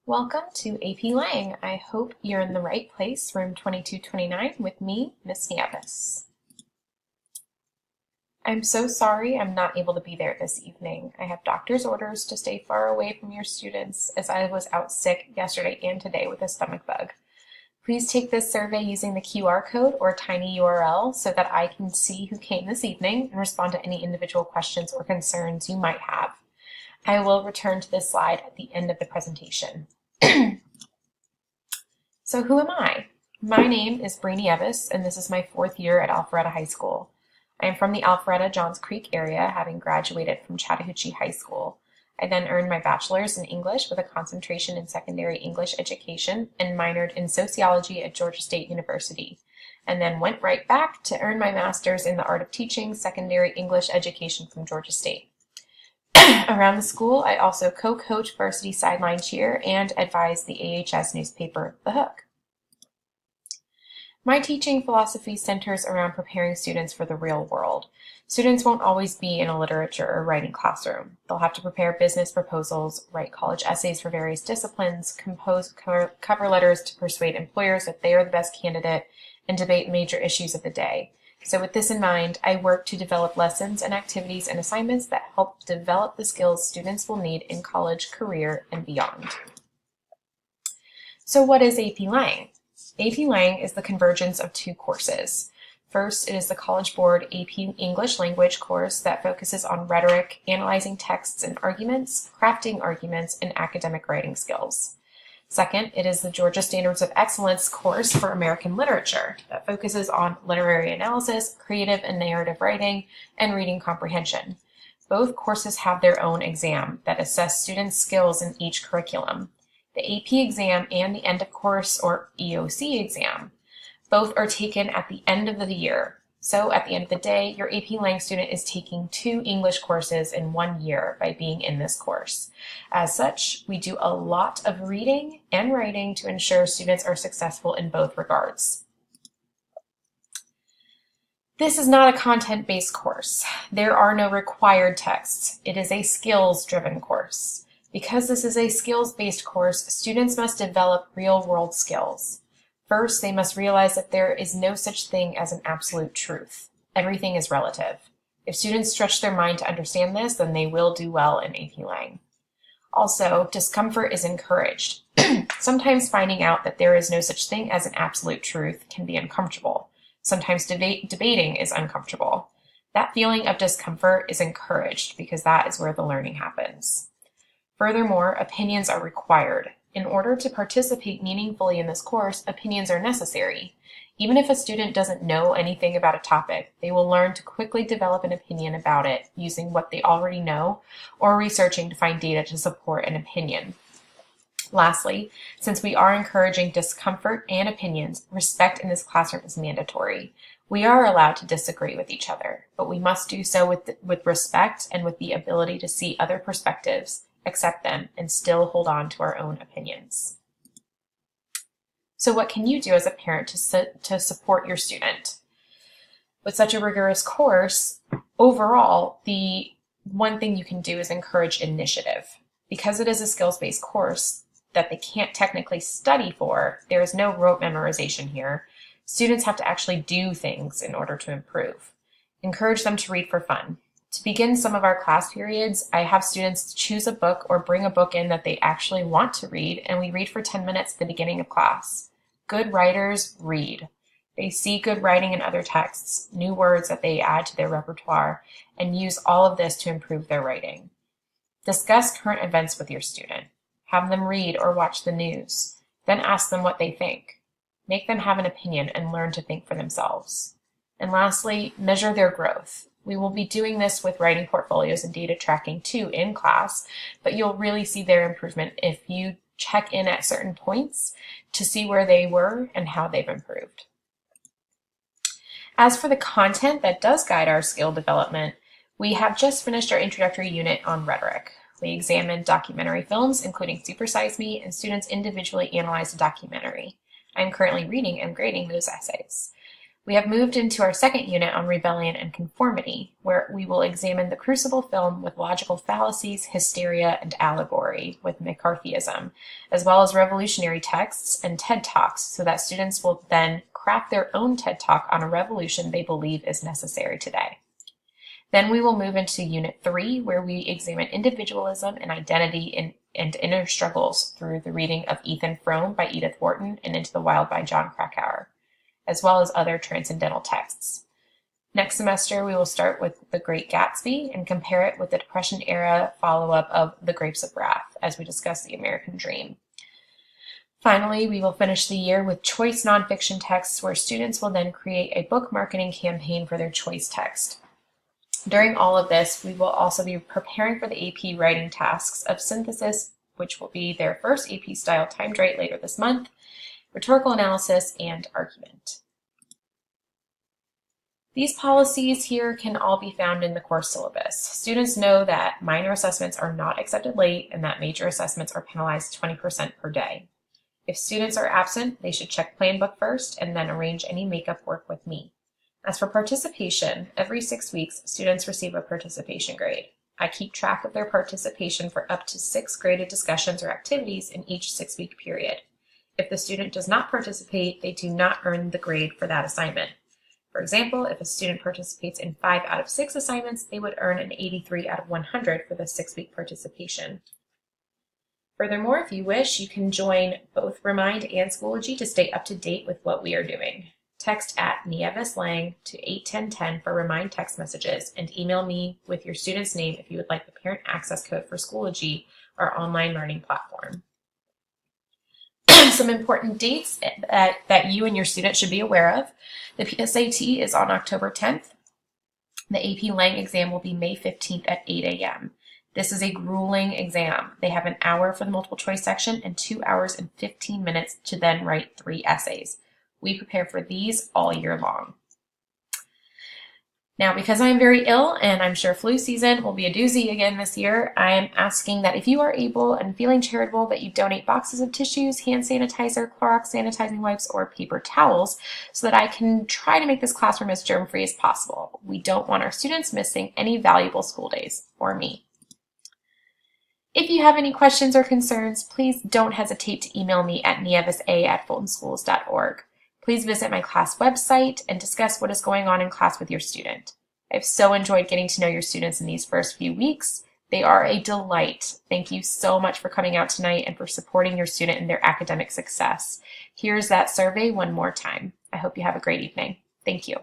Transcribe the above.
Welcome to AP Lang. I hope you're in the right place, room 2229, with me, Miss Nieves. I'm so sorry I'm not able to be there this evening. I have doctor's orders to stay far away from your students as I was out sick yesterday and today with a stomach bug. Please take this survey using the QR code or tiny URL so that I can see who came this evening and respond to any individual questions or concerns you might have. I will return to this slide at the end of the presentation. So who am I? My name is Bree Nieves, and this is my 4th year at Alpharetta High School. I am from the Alpharetta-Johns Creek area, having graduated from Chattahoochee High School. I then earned my bachelor's in English with a concentration in secondary English education and minored in sociology at Georgia State University, and then went right back to earn my master's in the art of teaching secondary English education from Georgia State. Around the school, I also co-coach varsity sideline cheer and advise the AHS newspaper, The Hook. My teaching philosophy centers around preparing students for the real world. Students won't always be in a literature or writing classroom. They'll have to prepare business proposals, write college essays for various disciplines, compose cover letters to persuade employers that they are the best candidate, and debate major issues of the day. So with this in mind, I work to develop lessons and activities and assignments that help develop the skills students will need in college, career, and beyond. So what is AP Lang? AP Lang is the convergence of 2 courses. First, it is the College Board AP English Language course that focuses on rhetoric, analyzing texts and arguments, crafting arguments, and academic writing skills. Second, it is the Georgia Standards of Excellence course for American literature that focuses on literary analysis, creative and narrative writing, and reading comprehension. Both courses have their own exam that assess students' skills in each curriculum. The AP exam and the end of course or EOC exam. Both are taken at the end of the year. So at the end of the day, your AP Lang student is taking 2 English courses in 1 year by being in this course. As such, we do a lot of reading and writing to ensure students are successful in both regards. This is not a content-based course. There are no required texts. It is a skills-driven course. Because this is a skills-based course, students must develop real-world skills. First, they must realize that there is no such thing as an absolute truth. Everything is relative. If students stretch their mind to understand this, then they will do well in AP Lang. Also, discomfort is encouraged. Sometimes finding out that there is no such thing as an absolute truth can be uncomfortable. Sometimes debating is uncomfortable. That feeling of discomfort is encouraged because that is where the learning happens. Furthermore, opinions are required. In order to participate meaningfully in this course, opinions are necessary. Even if a student doesn't know anything about a topic, they will learn to quickly develop an opinion about it using what they already know or researching to find data to support an opinion. Lastly, since we are encouraging discomfort and opinions, respect in this classroom is mandatory. We are allowed to disagree with each other, but we must do so with respect and with the ability to see other perspectives, accept them, and still hold on to our own opinions. So what can you do as a parent to support your student? With such a rigorous course, overall, the one thing you can do is encourage initiative. Because it is a skills-based course that they can't technically study for, there is no rote memorization here. Students have to actually do things in order to improve. Encourage them to read for fun. To begin some of our class periods, I have students choose a book or bring a book in that they actually want to read, and we read for 10 minutes at the beginning of class. Good writers read. They see good writing in other texts, new words that they add to their repertoire, and use all of this to improve their writing. Discuss current events with your student. Have them read or watch the news. Then ask them what they think. Make them have an opinion and learn to think for themselves. And lastly, measure their growth. We will be doing this with writing portfolios and data tracking too in class, but you'll really see their improvement if you check in at certain points to see where they were and how they've improved. As for the content that does guide our skill development, we have just finished our introductory unit on rhetoric. We examined documentary films, including Super Size Me, and students individually analyzed a documentary. I'm currently reading and grading those essays. We have moved into our second unit on rebellion and conformity, where we will examine the Crucible film with logical fallacies, hysteria, and allegory with McCarthyism, as well as revolutionary texts and TED Talks, so that students will then craft their own TED Talk on a revolution they believe is necessary today. Then we will move into Unit 3, where we examine individualism and identity and inner struggles through the reading of Ethan Frome by Edith Wharton and Into the Wild by Jon Krakauer, as well as other transcendental texts. Next semester, we will start with The Great Gatsby and compare it with the Depression-era follow-up of The Grapes of Wrath, as we discuss the American Dream. Finally, we will finish the year with choice nonfiction texts, where students will then create a book marketing campaign for their choice text. During all of this, we will also be preparing for the AP writing tasks of synthesis, which will be their first AP-style timed write later this month, rhetorical analysis, and argument. These policies here can all be found in the course syllabus. Students know that minor assessments are not accepted late and that major assessments are penalized 20% per day. If students are absent, they should check Plan Book first and then arrange any makeup work with me. As for participation, every 6 weeks, students receive a participation grade. I keep track of their participation for up to 6 graded discussions or activities in each 6-week period. If the student does not participate, they do not earn the grade for that assignment. For example, if a student participates in 5 out of 6 assignments, they would earn an 83 out of 100 for the 6-week participation. Furthermore, if you wish, you can join both Remind and Schoology to stay up to date with what we are doing. Text at Nieves Lang to 81010 for Remind text messages, and email me with your student's name if you would like the parent access code for Schoology, our online learning platform. Some important dates that you and your student should be aware of. The PSAT is on October 10th. The AP Lang exam will be May 15th at 8 a.m. This is a grueling exam. They have an hour for the multiple choice section and 2 hours and 15 minutes to then write 3 essays. We prepare for these all year long. Now, because I am very ill and I'm sure flu season will be a doozy again this year, I am asking that if you are able and feeling charitable, that you donate boxes of tissues, hand sanitizer, Clorox sanitizing wipes, or paper towels so that I can try to make this classroom as germ-free as possible. We don't want our students missing any valuable school days, or me. If you have any questions or concerns, please don't hesitate to email me at nievesa@fultonschools.org. Please visit my class website and discuss what is going on in class with your student. I've so enjoyed getting to know your students in these first few weeks. They are a delight. Thank you so much for coming out tonight and for supporting your student in their academic success. Here's that survey one more time. I hope you have a great evening. Thank you.